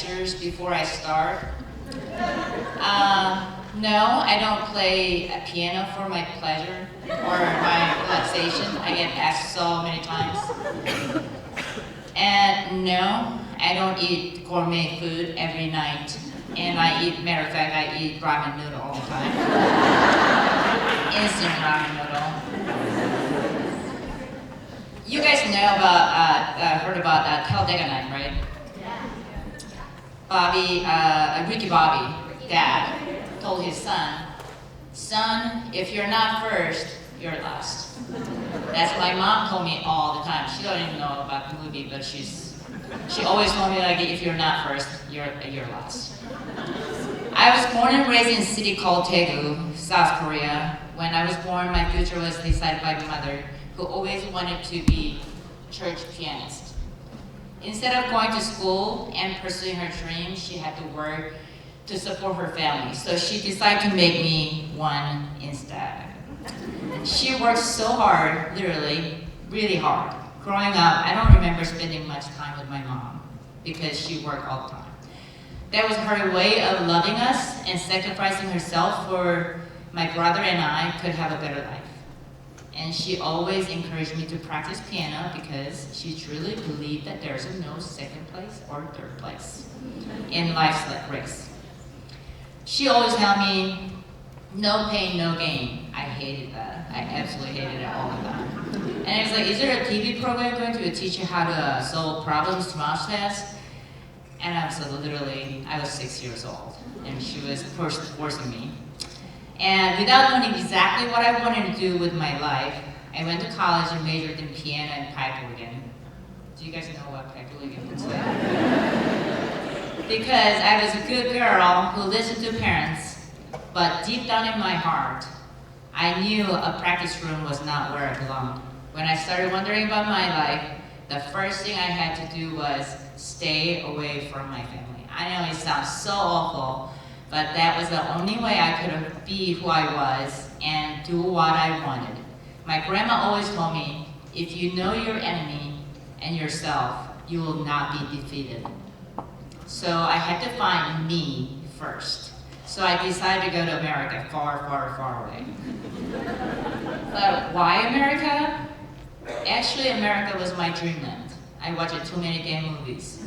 answers before I start. No, I don't play a piano for my pleasure or my relaxation. I get asked so many times. And no, I don't eat gourmet food every night. And matter of fact, I eat ramen noodle all the time. Instant ramen noodle. You guys know heard about Taldeganite, right? Ricky Bobby, dad, told his son, if you're not first, you're last. That's what my mom told me all the time. She don't even know about the movie, but she always told me, like, if you're not first, you're last. I was born and raised in a city called Daegu, South Korea. When I was born, my future was decided by my mother, who always wanted to be a church pianist. Instead of going to school and pursuing her dream, she had to work to support her family. So she decided to make me one instead. She worked so hard, literally, really hard. Growing up, I don't remember spending much time with my mom because she worked all the time. That was her way of loving us and sacrificing herself for my brother and I could have a better life. And she always encouraged me to practice piano because she truly believed that there's no second place or third place in life's race. She always told me, no pain, no gain. I hated that. I absolutely hated it all the time. And it was like, is there a TV program going to teach you how to solve problems to math tests? And I was 6 years old, and she was forcing me. And without knowing exactly what I wanted to do with my life, I went to college and majored in piano and pipe organ. Do you guys know what pipe organ is? Because I was a good girl who listened to parents, but deep down in my heart, I knew a practice room was not where I belonged. When I started wondering about my life, the first thing I had to do was stay away from my family. I know it sounds so awful, but that was the only way I could be who I was and do what I wanted. My grandma always told me, if you know your enemy and yourself, you will not be defeated. So I had to find me first. So I decided to go to America, far, far, far away. But why America? Actually, America was my dreamland. I watched too many damn movies.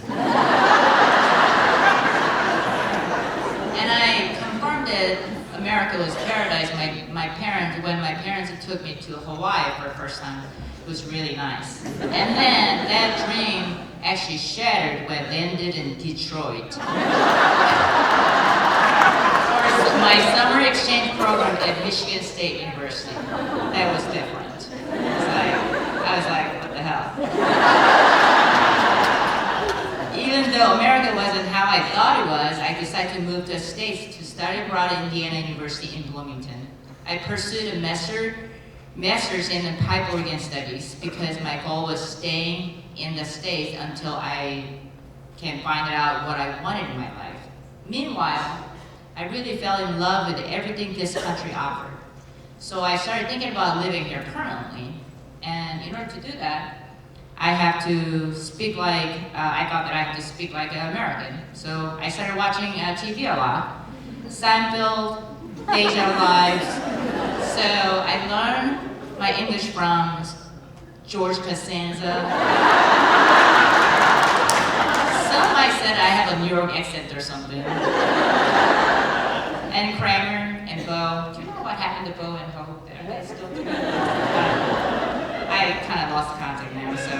And I confirmed that America was paradise. When my parents took me to Hawaii for the first time, it was really nice. And then that dream actually shattered when I landed in Detroit. For my summer exchange program at Michigan State University. That was different. I was like, what the hell? Even though America wasn't how I thought it was, I decided to move to the States to study abroad at Indiana University in Bloomington. I pursued a master's in pipe organ studies because my goal was staying in the States until I can find out what I wanted in my life. Meanwhile, I really fell in love with everything this country offered. So I started thinking about living here permanently. And in order to do that, I have to speak like, I thought that I had to speak like an American. So I started watching TV a lot. Seinfeld, Deja Lives. So I learned my English from George Costanza. Some might say I have a New York accent or something. And Kramer and Bo. Do you know what happened to Bo and Hope? Are they still together? I kind of lost the contact now, so.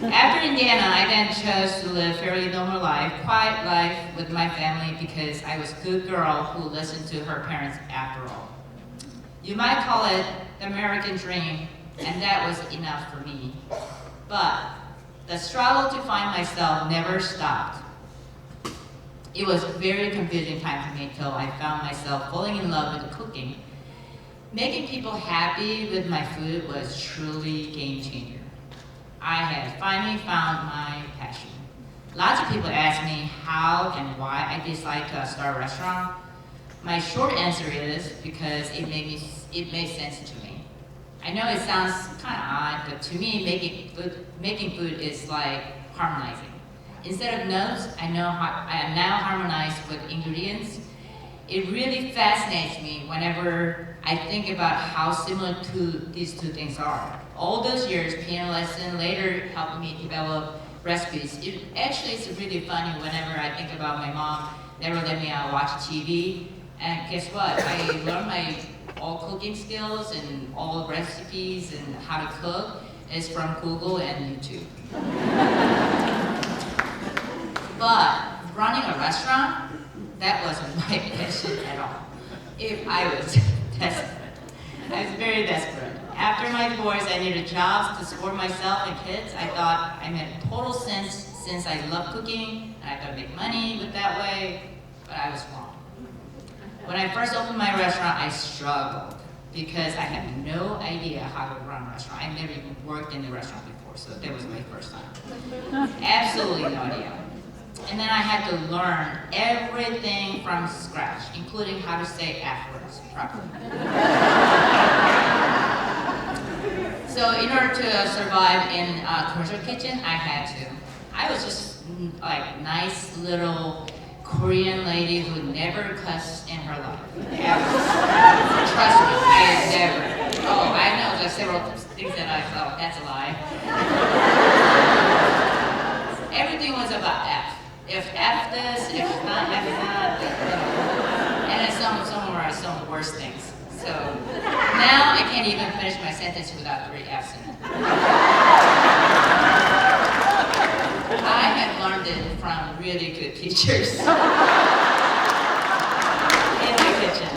After Indiana, I then chose to live a fairly normal life, quiet life with my family because I was a good girl who listened to her parents after all. You might call it the American dream, and that was enough for me. But the struggle to find myself never stopped. It was a very confusing time for me until I found myself falling in love with cooking. Making people happy with my food was truly a game changer. I had finally found my passion. Lots of people ask me how and why I decided to start a restaurant. My short answer is because it made sense to me. I know it sounds kind of odd, but to me, making food is like harmonizing. Instead of notes, I now harmonize with ingredients. It really fascinates me whenever I think about how similar these two things are. All those years, piano lesson later helped me develop recipes. It's really funny whenever I think about my mom never let me watch TV. And guess what? I learned all cooking skills and all recipes and how to cook is from Google and YouTube. But running a restaurant, that wasn't my passion at all. I was desperate. I was very desperate. After my divorce, I needed jobs to support myself and kids. I thought I made total sense since I love cooking and I could make money with that way, but I was wrong. When I first opened my restaurant, I struggled because I had no idea how to run a restaurant. I never even worked in the restaurant before, so that was my first time. Absolutely no idea. And then I had to learn everything from scratch, including how to say F words properly. So in order to survive in a commercial kitchen, I had to. I was just like nice little Korean lady who never cussed in her life. Ever. Trust me, I never. Oh, I know there's several things that I thought, that's a lie. Everything was about F. If F this, if not, F not. And then some were some of the worst things. So now I can't even finish my sentence without 3 F's in it. I had learned it from really good teachers in the kitchen.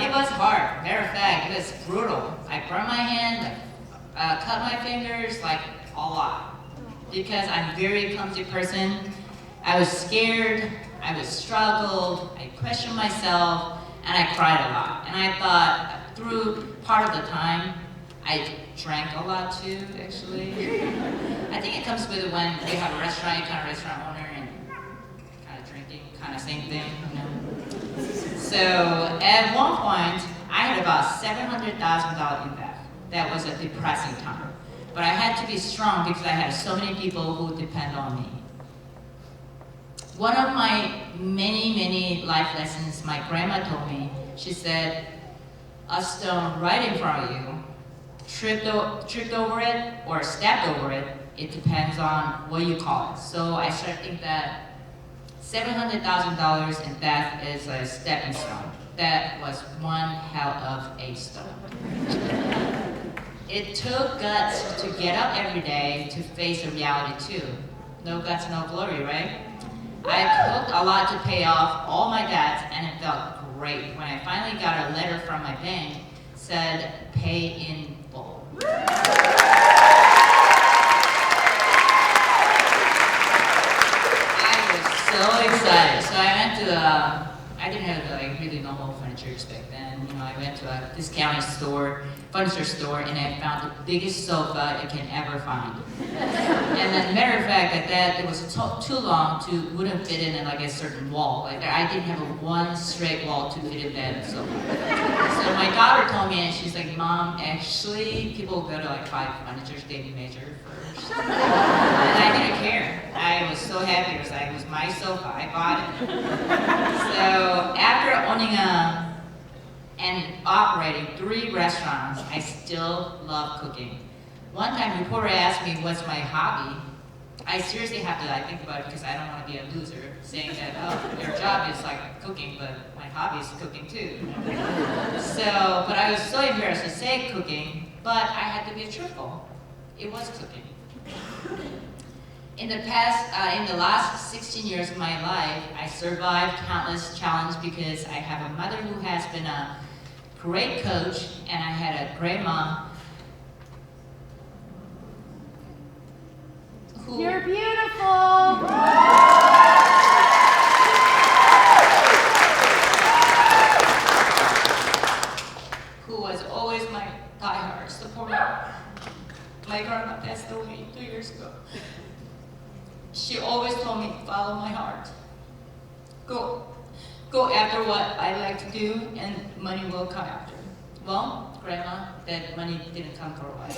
It was hard. Matter of fact, it was brutal. I burned my hand, cut my fingers, like a lot. Because I'm a very clumsy person. I was scared, I was struggled, I questioned myself, and I cried a lot. And I thought through part of the time, I drank a lot too, actually. I think it comes with when you have a restaurant, you're kind of restaurant owner and kind of drinking, kind of same thing, you know. So at one point, I had about $700,000 in debt. That was a depressing time. But I had to be strong because I had so many people who depend on me. One of my many life lessons my grandma told me, she said, a stone right in front of you, tripped over it or stepped over it, it depends on what you call it. So I started to think that $700,000 in debt is a stepping stone. That was one hell of a stone. It took guts to get up every day to face the reality too. No guts, no glory, right? I cooked a lot to pay off all my debts, and it felt great when I finally got a letter from my bank said pay in full. I was so excited. So I went to I didn't have like really normal furniture back then. You know, I went to a discount furniture store, and I found the biggest sofa I can ever find. And then, matter of fact, that it was too long wouldn't fit in like a certain wall. Like I didn't have one straight wall to fit in that sofa. So my daughter told me, and she's like, "Mom, actually, people go to like buy furniture, they measure first." And I didn't care. I was so happy. It was my sofa. I bought it. So after owning and operating 3 restaurants, I still love cooking. One time, a reporter asked me what's my hobby. I seriously have to think about it because I don't want to be a loser, saying that, oh, your job is like cooking, but my hobby is cooking too. So, but I was so embarrassed to say cooking, but I had to be truthful. It was cooking. In the last 16 years of my life, I survived countless challenges because I have a mother who has been a great coach, and I had a great mom who... You're beautiful! Who was always my diehard supporter. My grandma passed away 2 years ago. She always told me, follow my heart. Go after what I like to do, and money will come after. Well, Grandma, that money didn't come for a while.